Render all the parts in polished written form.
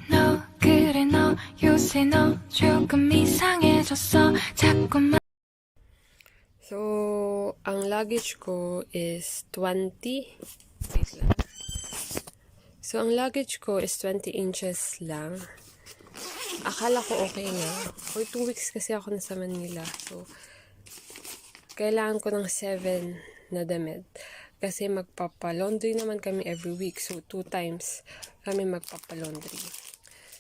너 그래 너 요새 너 조금 이상해졌어 자꾸만. So, ang luggage ko is 20. Wait lang. So, ang luggage ko is 20 inches lang. Akala ko okay na. For 2 weeks kasi ako nasa Manila. So, kailangan ko ng 7 na damit. Kasi magpapalaundry naman kami every week. So, 2 times kami magpapalaundry.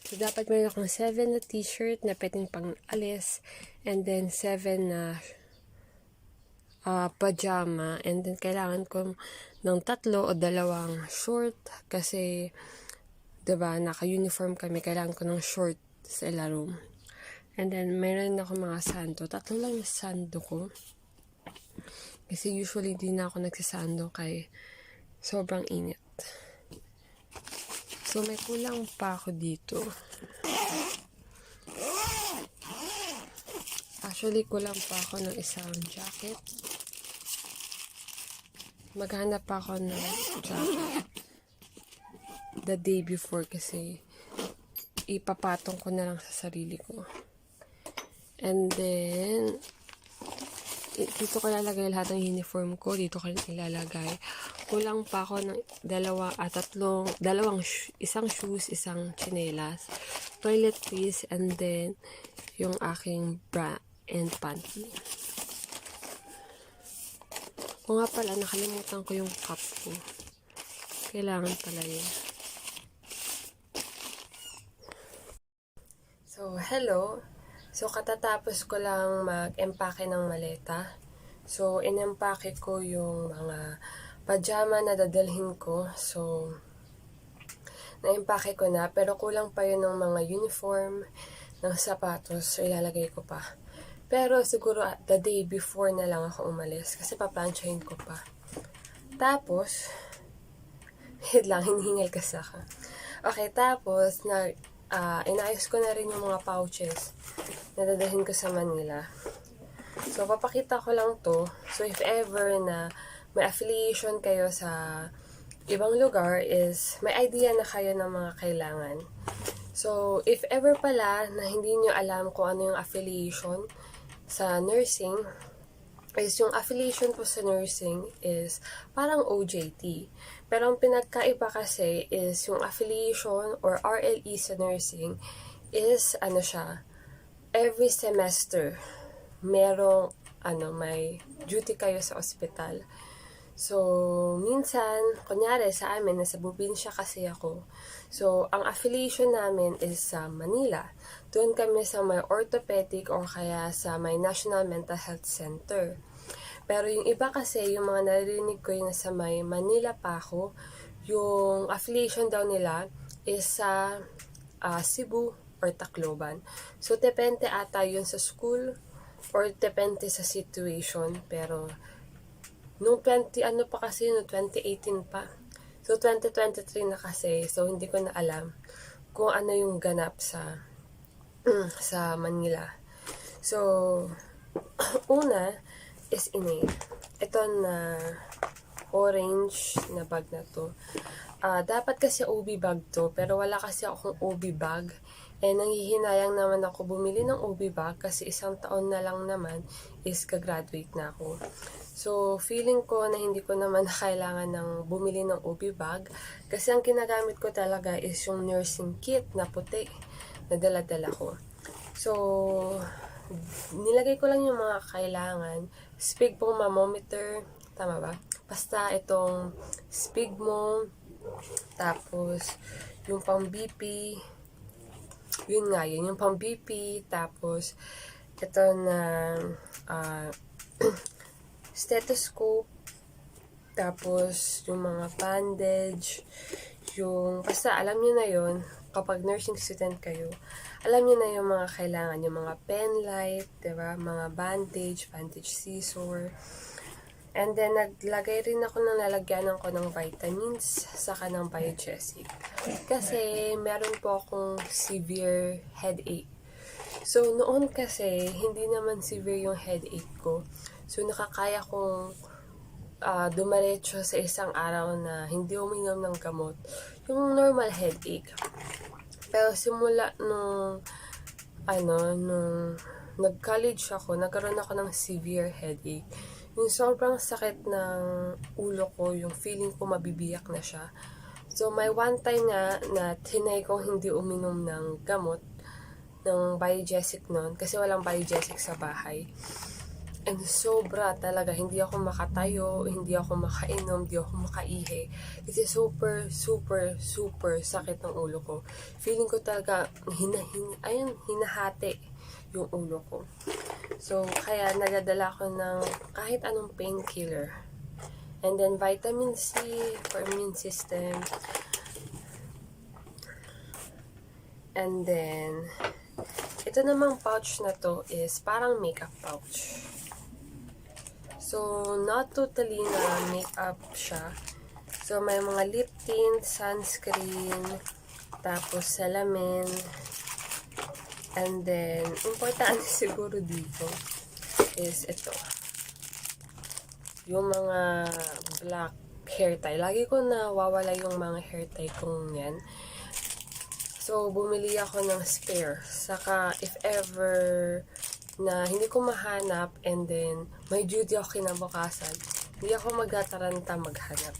So, dapat meron akong 7 na t-shirt na pwedeng pang alis. And then, 7 na pajama. And then, kailangan ko ng 3 o 2 short. Kasi, diba, naka-uniform kami. Kailangan ko ng short sa ilalim. And then, meron ako mga sando. 3 lang yung sando ko. Kasi usually, di na ako nagsasando kay sobrang init. So, may kulang pa ako dito. Actually, kulang pa ako ng isang jacket. Maghanap pa ako ng jacket the day before kasi ipapatong ko na lang sa sarili ko. And then, dito ko lalagay lahat ng uniform ko. Dito ko ilalagay. Kulang pa ako ng isang shoes, isang chinelas, toiletries, and then yung aking bra and panty. O nga pala, nakalimutan ko yung cup ko. Kailangan pala yun. So, hello. So, katatapos ko lang mag-empake ng maleta. So, in-empake ko yung mga pajama na dadalhin ko. So, na-empake ko na. Pero kulang pa yun ng mga uniform, ng sapatos. So, ilalagay ko pa. Pero siguro the day before na lang ako umalis kasi paplansyahin ko pa. Tapos, wait lang, hinihingal kasi ako. Okay, tapos, inayos ko na rin yung mga pouches na dadalhin ko sa Manila. So, papakita ko lang to. So, if ever na may affiliation kayo sa ibang lugar is may idea na kayo ng mga kailangan. So, if ever pala na hindi nyo alam kung ano yung affiliation sa nursing, is yung affiliation po sa nursing is parang OJT. Pero ang pinagkaiba kasi is yung affiliation or RLE sa nursing is ano siya, every semester merong may duty kayo sa ospital. So, minsan, kunyari sa amin, nasa probinsya kasi ako. So, ang affiliation namin is sa Manila. Doon kami sa may orthopedic or kaya sa may National Mental Health Center. Pero yung iba kasi, yung mga narinig ko yung sa may Manila pa ako, yung affiliation daw nila is sa Cebu or Tacloban. So, depende ata yun sa school or depende sa situation. Pero, nung 2018 pa. So, 2023 na kasi. So, hindi ko na alam kung ano yung ganap sa Manila. So, una is ito na orange na bag na to. Dapat kasi OB bag to, pero wala kasi akong OB bag. Nanghihinayang naman ako bumili ng OB bag kasi 1 taon na lang naman is ka-graduate na ako. So, feeling ko na hindi ko naman kailangan ng bumili ng OB bag kasi ang kinagamit ko talaga is yung nursing kit na puti na dala-dala ko. So, nilagay ko lang yung mga kailangan. Spigmo thermometer, tama ba? Basta itong Spigmo, tapos yung pang BP, yun nga yun, yung pang BP, tapos ito na stethoscope, tapos yung mga bandage, basta alam nyo na yun, kapag nursing student kayo, alam nyo na yung mga kailangan, yung mga pen light, diba? Mga bandage scissor, and then naglagay rin ako ng lalagyanan ko ng vitamins, saka ng Biogesic. Kasi meron po akong severe headache. So, noon kasi, hindi naman severe yung headache ko. So, nakakaya kong dumaretso sa isang araw na hindi uminom ng gamot, yung normal headache. Pero simula nung nag-college ako, nagkaroon ako ng severe headache. Yung sobrang sakit ng ulo ko, yung feeling ko mabibiyak na siya. So, may one time nga na tinay ko hindi uminom ng gamot, ng Biogesic noon, kasi walang Biogesic sa bahay. And sobra talaga, hindi ako makatayo, hindi ako makainom, hindi ako makaihi. Kasi super, super, super sakit ng ulo ko. Feeling ko talaga, hinahati yung ulo ko. So, kaya nagadala ko ng kahit anong painkiller. And then, vitamin C for immune system. And then, ito namang pouch na to is parang makeup pouch. So, not totally na makeup siya. So, may mga lip tint, sunscreen, tapos salamin. And then, importante siguro dito is ito. Yung mga black hair tie. Lagi ko nawawala yung mga hair tie kong yan. So, bumili ako ng spare. Saka, if ever na hindi ko mahanap and then may duty ako kinabukasan, hindi ako magtataranta maghanap.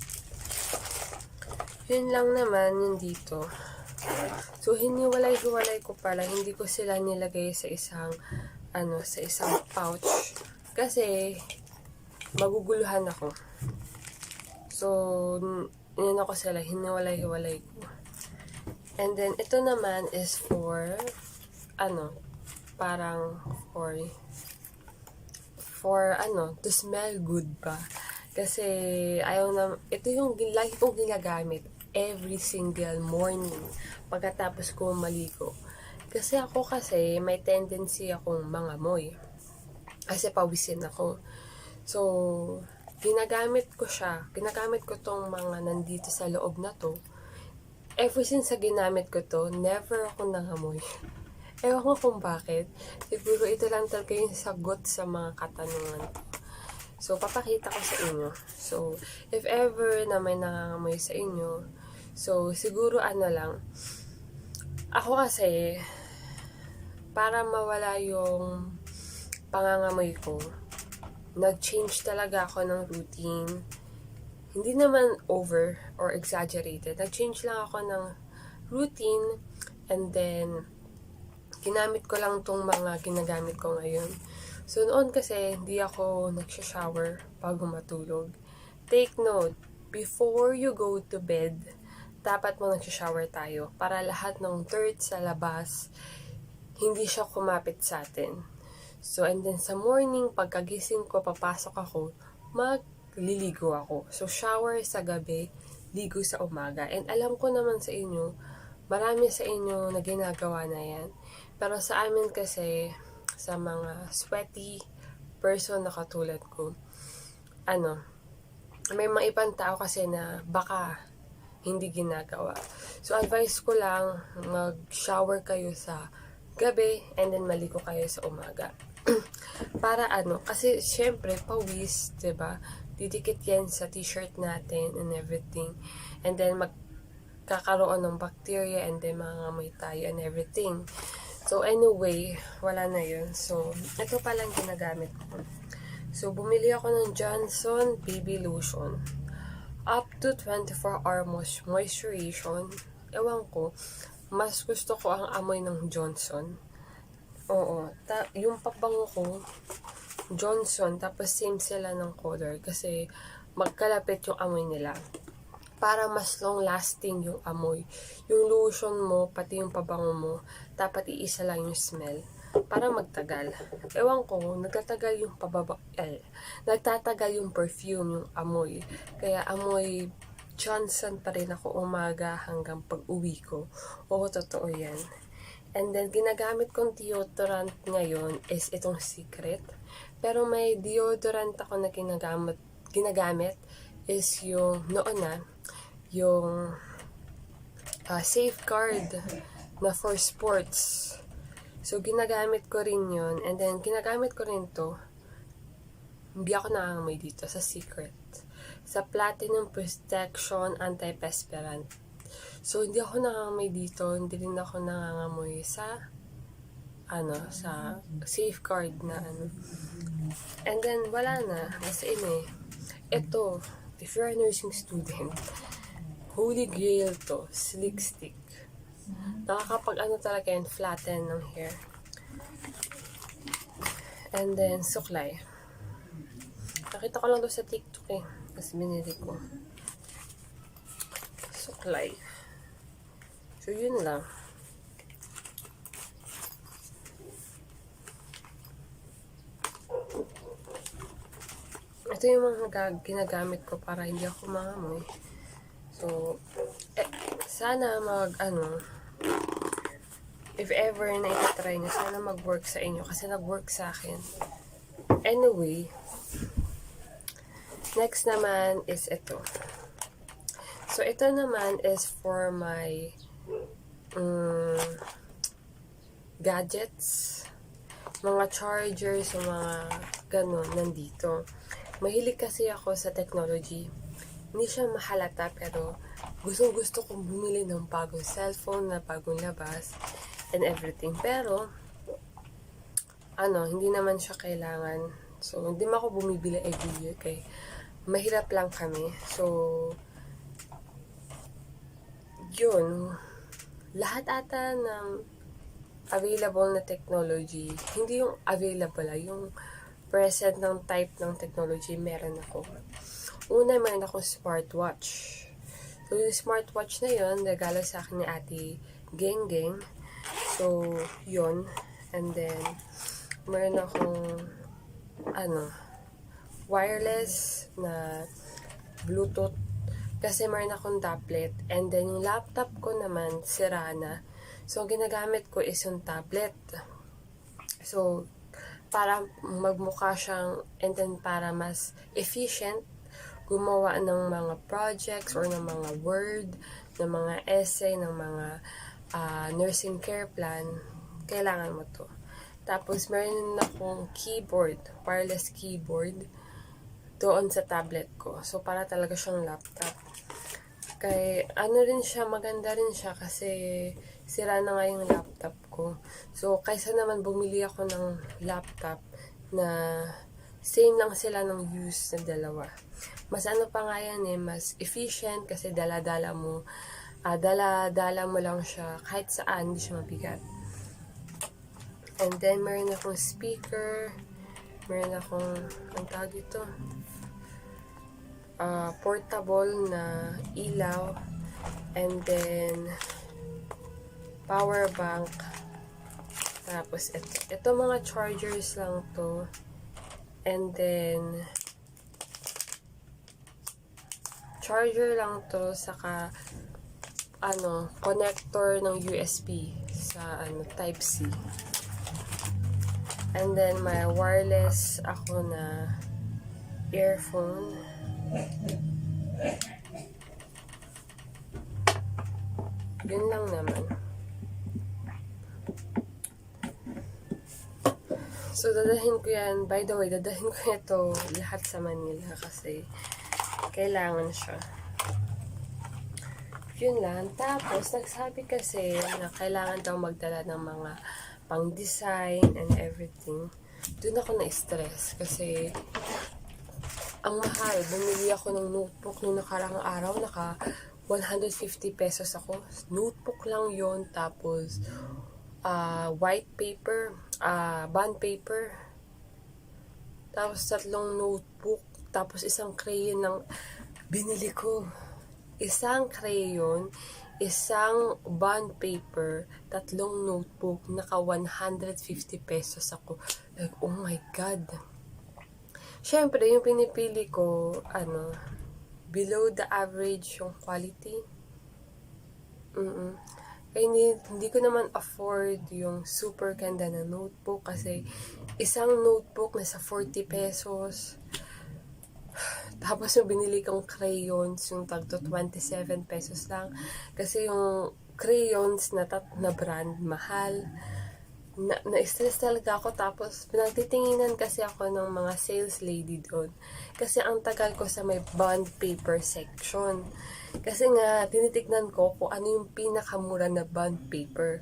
Yun lang naman yung dito. So, hiniwalay-hiwalay ko pala. Hindi ko sila nilagay sa isang pouch. Kasi, maguguluhan ako. So, yun ako sila. Hiniwalay-hiwalay ko. And then, ito naman is for, parang to smell good pa. Kasi, ito yung lagi kong ginagamit every single morning pagkatapos ko maligo. Kasi may tendency akong mangamoy. Kasi pawisin ako. So, ginagamit ko tong mga nandito sa loob na to. Ever since sa ginamit ko to, never ako nangamoy. Ewan ko kung bakit. Siguro ito lang talaga yung sagot sa mga katanungan ko. So, papakita ko sa inyo. So, if ever na may nangangamoy sa inyo, so, siguro lang. Ako kasi, para mawala yung pangangamoy ko, nag-change talaga ako ng routine. Hindi naman over or exaggerated. Nag-change lang ako ng routine and then ginamit ko lang tong mga ginagamit ko ngayon. So, noon kasi, hindi ako nagsha-shower bago matulog. Take note, before you go to bed, dapat mo nagsha-shower tayo para lahat ng dirt sa labas, hindi siya kumapit sa atin. So, and then sa morning, pagkagising ko, papasok ako, magliligo ako. So, shower sa gabi, ligo sa umaga. And alam ko naman sa inyo, marami sa inyo na ginagawa na yan. Pero sa amin kasi, sa mga sweaty person na katulad ko, may mga ibang tao kasi na baka hindi ginagawa. So, advice ko lang, mag-shower kayo sa gabi and then maligo kayo sa umaga. Para kasi syempre, pawis, diba? Didikit yan sa t-shirt natin and everything. And then, magkakaroon ng bacteria and then mangangamoy tayo and everything. So, anyway, wala na yun. So, ito palang ginagamit ko. So, bumili ako ng Johnson Baby Lotion. Up to 24-hour moisturization. Ewan ko, mas gusto ko ang amoy ng Johnson. Oo. Yung pabango ko, Johnson, tapos same sila ng color. Kasi, magkalapit yung amoy nila. Para mas long-lasting yung amoy. Yung lotion mo, pati yung pabango mo, dapat iisa lang yung smell. Para magtagal. Ewan ko, nagtatagal yung perfume, yung amoy. Kaya amoy Johnson pa rin ako umaga hanggang pag-uwi ko. Oo, totoo yan. And then, ginagamit kong deodorant ngayon is itong Secret. Pero may deodorant ako na ginagamit is yung noon yung Safeguard na for sports. So, ginagamit ko rin yun. And then, ginagamit ko rin to. Hindi ako nangangamoy dito sa Secret. sa Platinum Protection Antiperspirant. So, hindi ako nangangamoy dito, hindi rin ako nangangamoy sa sa safeguard na And then, wala na. As in ito, if you're a nursing student, holy grail to, slick stick. Nakakapag talaga yan, flatten ng hair. And then, suklay. Nakita ko lang doon sa TikTok Tapos binili ko. Suklay. So, yun lang. Ito yung mga ginagamit ko para hindi ako mangamoy. So, sana if ever na itatry nyo, sana mag-work sa inyo kasi nag-work sa akin. Anyway, next naman is ito. So, ito naman is for my gadgets, mga chargers, mga ganun, nandito. Mahilig kasi ako sa technology. Hindi siya mahalata pero gusto kong bumili ng bagong cellphone na bagong labas and everything. Pero, hindi naman siya kailangan. So, hindi mo ako bumibili every year kay mahirap lang kami. So, yun. Lahat ata ng available na technology, hindi yung available, yung present ng type ng technology, meron ako. Una, meron ako smartwatch. So, yung smartwatch na yun, regalo sa akin ni Ate Geng Geng. So, yun. And then, meron akong, wireless na Bluetooth. Kasi meron akong tablet. And then, yung laptop ko naman, sira na. So, ginagamit ko is yung tablet. So, para magmukha siyang, and then para mas efficient, gumawa ng mga projects or ng mga word, ng mga essay, ng mga nursing care plan, kailangan mo to. Tapos, meron akong keyboard, wireless keyboard, doon sa tablet ko. So, para talaga siyang laptop. Kaya, rin siya, maganda rin siya kasi sira na nga yung laptop ko. So, kaysa naman bumili ako ng laptop na same lang sila ng use na dalawa. Mas pa nga yan mas efficient kasi dala-dala mo lang siya kahit saan, hindi siya mabigat. And then, meron akong speaker, meron akong, ang tawag ito, portable na ilaw, and then power bank. Tapos ito mga chargers lang to, and then charger lang to, saka connector ng USB sa type C. And then may wireless ako na earphone. Yun lang naman. So, dadahin ko yan. By the way, dadahin ko ito lahat sa Manila kasi kailangan siya. Yun lang. Tapos, nagsabi kasi na kailangan daw magdala ng mga pang-design and everything. Doon ako na-stress kasi ang mahal. Bumili ako ng notebook nung nakarang araw. 150 pesos ako. Notebook lang yon. Tapos, white paper, bond paper. Tapos, 3 notebook. Tapos, isang crayon ng binili ko. Isang crayon, isang bond paper, 3 notebook. 150 pesos ako. Like, oh my God. Siyempre, yung pinipili ko, below the average yung quality. Kaya hindi ko naman afford yung super ganda na notebook kasi isang notebook nasa 40 pesos. Tapos yung binili kong crayons, yung tagto 27 pesos lang. Kasi yung crayons na brand, mahal. na-stress talaga ako. Tapos, pinagtitinginan kasi ako ng mga sales lady doon. Kasi ang tagal ko sa may bond paper section. Kasi nga, tinitignan ko kung ano yung pinakamura na bond paper.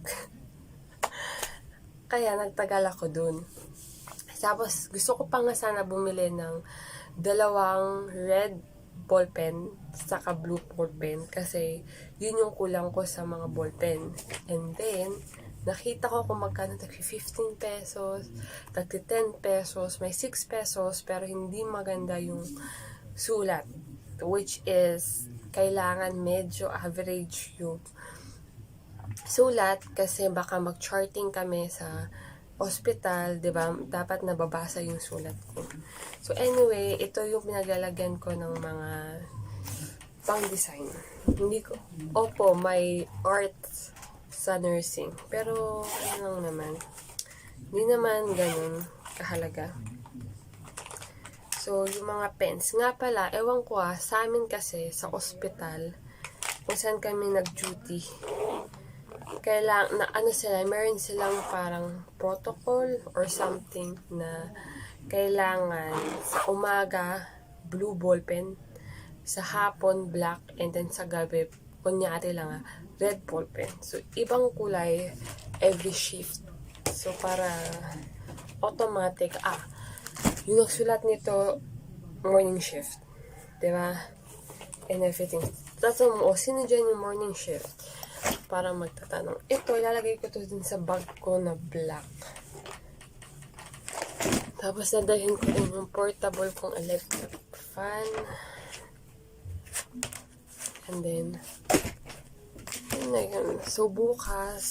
Kaya, nagtagal ako doon. Tapos, gusto ko pa nga sana bumili ng 2 red ballpen saka blue ballpen kasi yun yung kulang ko sa mga ballpen. And then, nakita ko kung magkano, tagpi 15 pesos, tagpi 10 pesos, may 6 pesos, pero hindi maganda yung sulat. Which is, kailangan medyo average yung sulat kasi baka mag-charting kami sa hospital, 'di ba? Dapat nababasa yung sulat ko. So anyway, ito yung pinaglalagyan ko ng mga pang-design. Hindi ko, opo, may art sa nursing. Pero, ano lang naman, hindi naman ganun kahalaga. So, yung mga pens. Nga pala, ewan ko sa amin kasi, sa ospital, kung saan kami nag-duty, meron silang parang protocol or something na kailangan sa umaga, blue ballpen, sa hapon, black, and then sa gabi, kunyari lang red ballpen. So, ibang kulay every shift. So, para automatic, yung nagsulat nito, morning shift. Diba? And everything. Tatanong mo, sino dyan yung morning shift? Para magtatanong. Ito, ilalagay ko to din sa bag ko na black. Tapos, dadalhin ko rin yung portable kong electric fan. And then, yun na yun. So, bukas,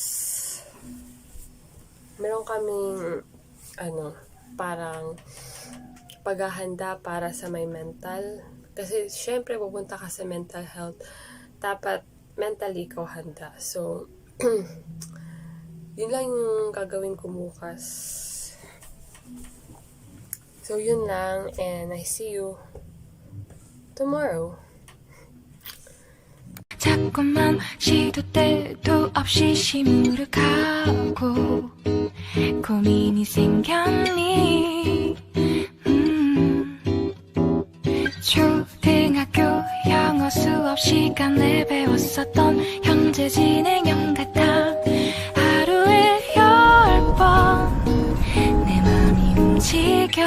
meron kaming, parang paghahanda para sa may mental. Kasi, syempre, pupunta ka sa mental health. Dapat, mentally ikaw handa. So, yun lang yung gagawin ko bukas. So, yun lang. And I see you tomorrow. 자꾸만 시도 때도 없이 시무룩하고 고민이 생겼니 초등학교 영어 수업 시간에 배웠었던 현재 진행형 같아 하루에 10번 내 맘이 움직여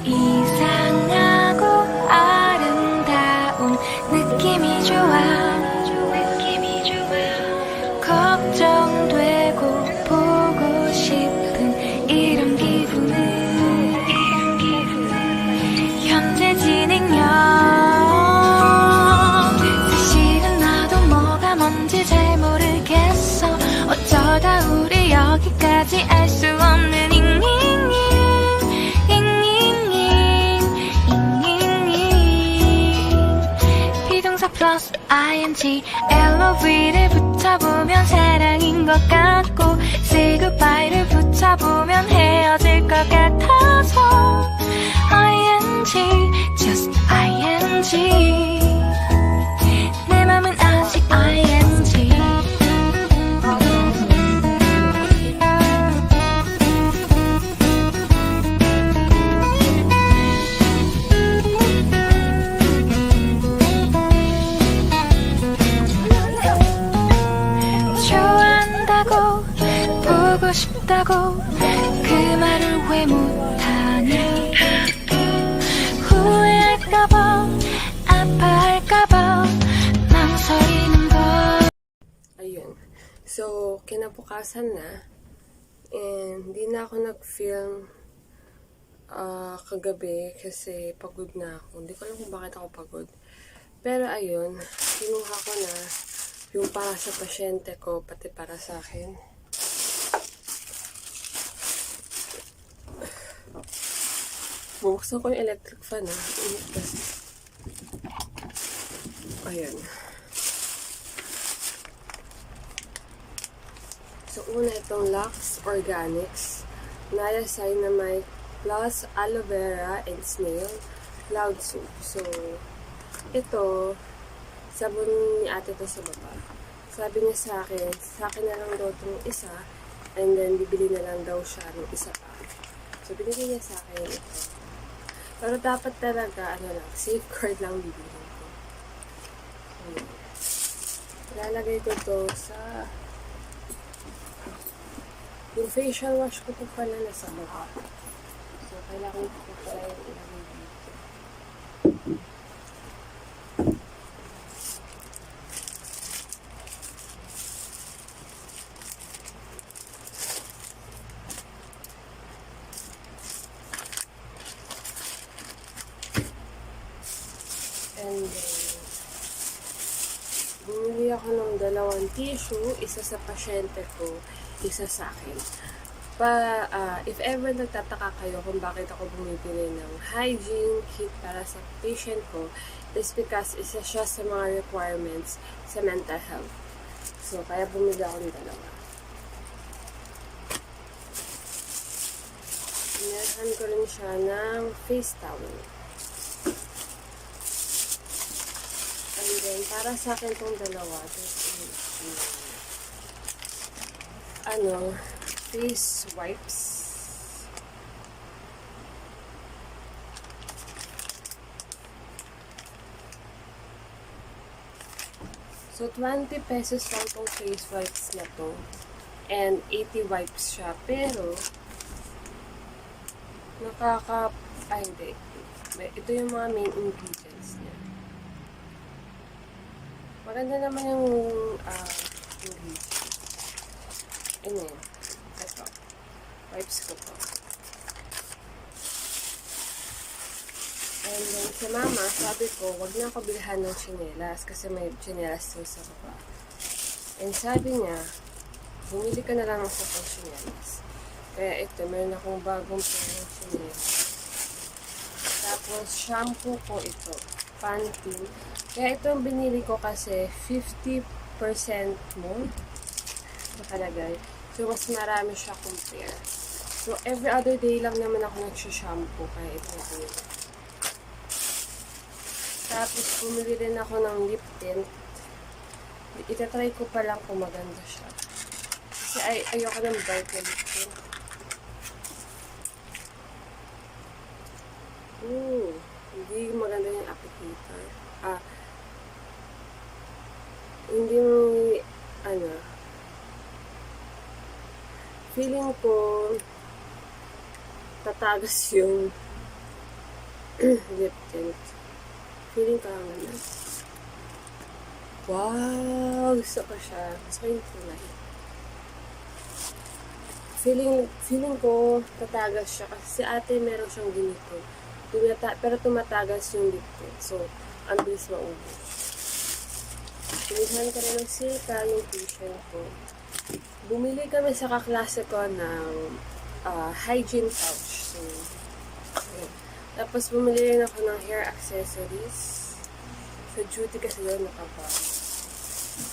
이상하고 아름다운 느낌이 좋아 걱정되고 보고 싶은 이런 기분은 현재 진행형 사실은 나도 뭐가 뭔지 잘 모르겠어 어쩌다 우리 여기까지 알 수 없는 비동사 플러스 ing LOV를 붙여보면 사랑인 것 같고 Say goodbye를 붙여보면 헤어질 것 같아서 ing just ing 내 맘은 아직 ing 좋아한다고 보고 싶다고 그 말을 왜 못하니 후회할까봐 아파할까봐 망설이는 걸 Ayun. So, kinabukasan na. And, hindi na ako nag-film kagabi kasi pagod na ako. Hindi ko alam kung bakit ako pagod. Pero, ayun. Kinuha ko na yung para sa pasyente ko, pati para sa akin. Bubuksan ko yung electric fan, Init kasi. Ayan. So, una itong Lux Organics. Nalasay na may plus aloe vera and snail cloud soup. So, ito, sabon ni ate to sa baba. sabi niya sa akin na lang daw itong isa, and then bibili na lang daw siya ng isa pa. So, binigay niya sa akin ito. Pero dapat talaga, safeguard lang bibilhin ko. Ilalagay ko to sa... Yung facial wash ko po pala nasa mukha. So, kailangan ko pala yung ilagay dito. And then, bumili ako ng 2 tissue, isa sa pasyente ko, isa sa akin. If ever nagtataka kayo kung bakit ako bumibili ng hygiene kit para sa patient ko, is because isa siya sa mga requirements sa mental health. So, kaya bumili ako ng 2. Inilhan ko rin siya ng face towel. And then, para sa akin itong 2, face wipes. So, 20 pesos lang itong face wipes na to. And 80 wipes siya. Pero, hindi. Ito yung mga main ingredients niya. Maganda naman yung ingredients. Ano yun? Ito. Wipes ko to. And then, sa mama, sabi ko, wag na ako bilhan ng tsinelas kasi may tsinelas to sa baba. And sabi niya, bumili ka na lang ng sa tsinelas. Kaya ito, meron akong bagong parang tsinelas. Tapos, shampoo ko ito. Pantene. Kaya ito ang binili ko kasi 50% more nakalagay. So, mas marami siya compare. So, every other day lang naman ako nagsha-shampoo. Kaya ito na binili. Tapos, bumili rin ako ng lip tint. Itatry ko pa lang kung maganda siya. Kasi ayoko ng bright na lip tint. Hindi maganda yung applicator. Hindi feeling ko tatagas yung lip tint. Feeling ko lang naman. Wow! Gusto ko siya. Gusto ko yung kulay. Feeling ko tatagas siya kasi si ate meron siyang ganito. Pero tumatagas yung lip tint. So, ang bilis maubos. Pinihan ko rin ng sika yung patient ko. Bumili kami sa kaklase ko ng hygiene pouch. So, okay. Tapos bumili rin ako ng hair accessories. Sa duty kasi doon nakabang.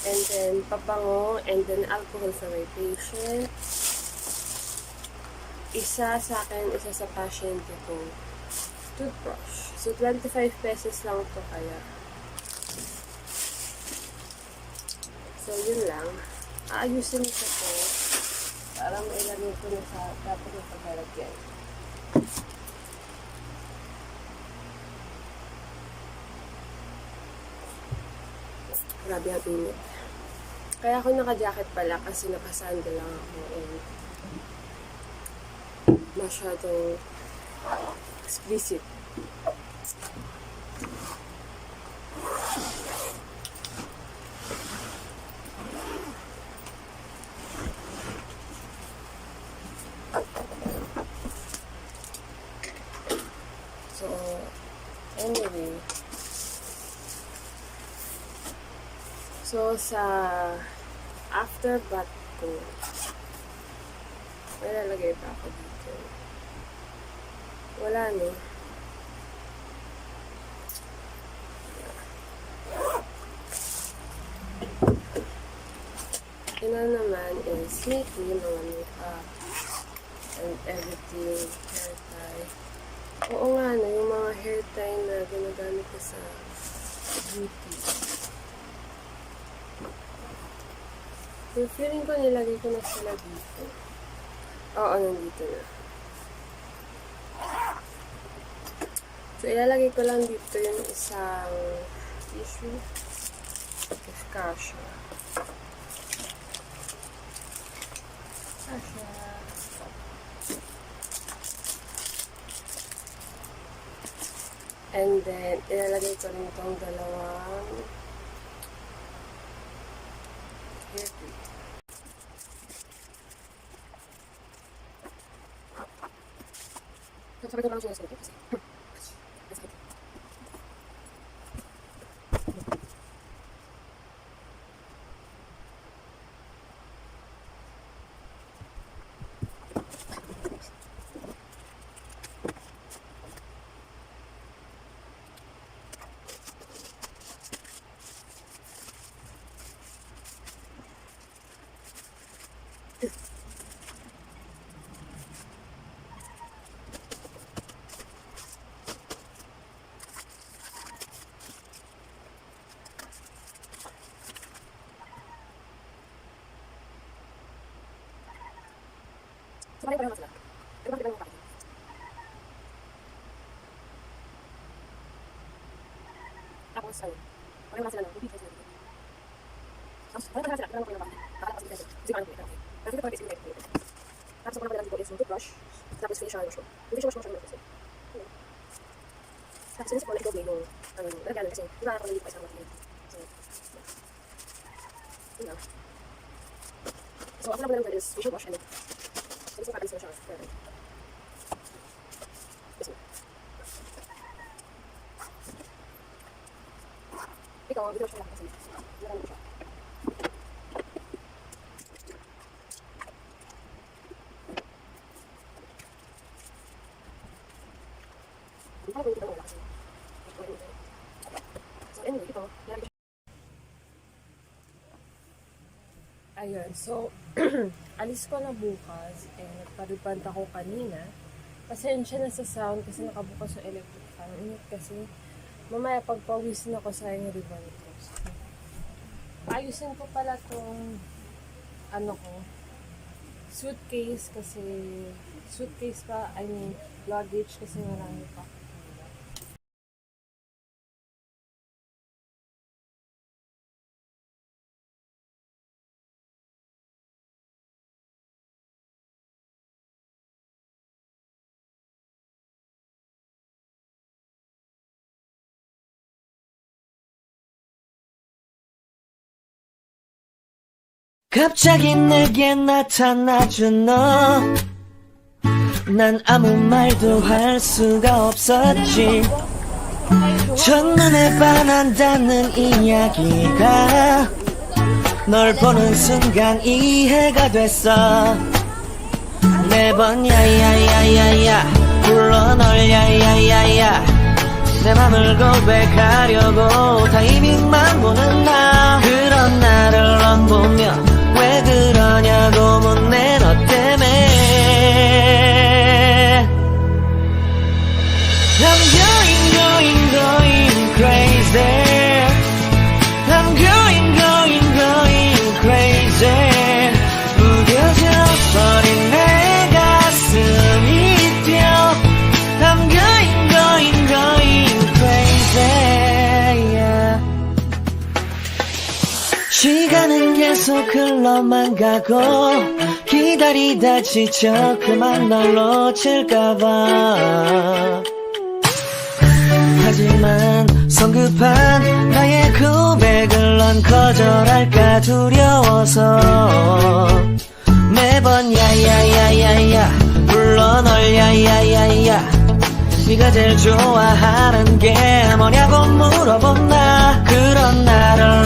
And then, pabango. And then, alcohol for my patient. Isa sa akin, isa sa pasyente ko. Toothbrush. So, 25 pesos lang ito kaya. So, yun lang. Aayusin ko ito para mailagay ko na sa dapat na paglalagyan. Grabe ang init. Kaya ako naka-jacket pala kasi naka-sandal lang ako and masyadong explicit. So, anyway. So, sa after bath ko, may lalagay pa ako dito. Wala, no? Ina naman is making mga makeup and everything, hair tie. Oo nga, no? Yung mga hair tie na ginagamit ko sa beauty. Yung feeling ko nilagay ko na sila dito. Oo, nandito na. So, ilalagay ko lang dito yung isang tissue. If kasha. Kasha. And then, ilalagay ko rin itong dalawang hairpin. Sabi ko lang siya nasa kasi. Sabay ko lang sila. Pero bakit ba yung kapatid? Tapos, pareho lang sila ng hindi sila dito. Tapos, pareho lang sila. Pero ko yung kapatid. Pakala kasi dito. Kasi parang dito. Pero dito parang dito. Tapos, ang parang dito is yung toothbrush. Tapos, facial wash. Yung facial wash mo siya naman kasi. Tapos, sinisip ko na ito yung nalagyan kasi di ba ako nalito pa isang matindi. So, ako lang mo is facial wash and sinisip ko na siya. Ikaw, video siya lang kasi. Marami ko siya. So, anyway, ito. Ayun, so, alis ko na bukas and nagpariband ako kanina. Pasensya na sa sound kasi nakabukas yung electric fan. Init kasi mamaya pagpawisin ako sa yung riband ko. So, ayusin ko pala tong suitcase kasi luggage kasi marami pa. 갑자기 내게 나타나준 너 난 아무 말도 할 수가 없었지 첫눈에 반한다는 이야기가 널 보는 순간 이해가 됐어 매번 야야야야야 불러 널 야야야야 내 맘을 고백하려고 타이밍만 보는 나 그런 나를 넌 보며 왜 그러냐고 묻네 너 때문에 I'm going crazy I'm going crazy 무뎌져 버린 내 가슴이 뛰어 I'm going crazy yeah. 시간은 계속 흘러만 가고 기다리다 지쳐 그만 널 놓칠까봐 하지만 성급한 나의 고백을 넌 거절할까 두려워서 매번 야야야야야 불러 널 야야야야 네가 제일 좋아하는 게 뭐냐고 물어본 나 그런 나를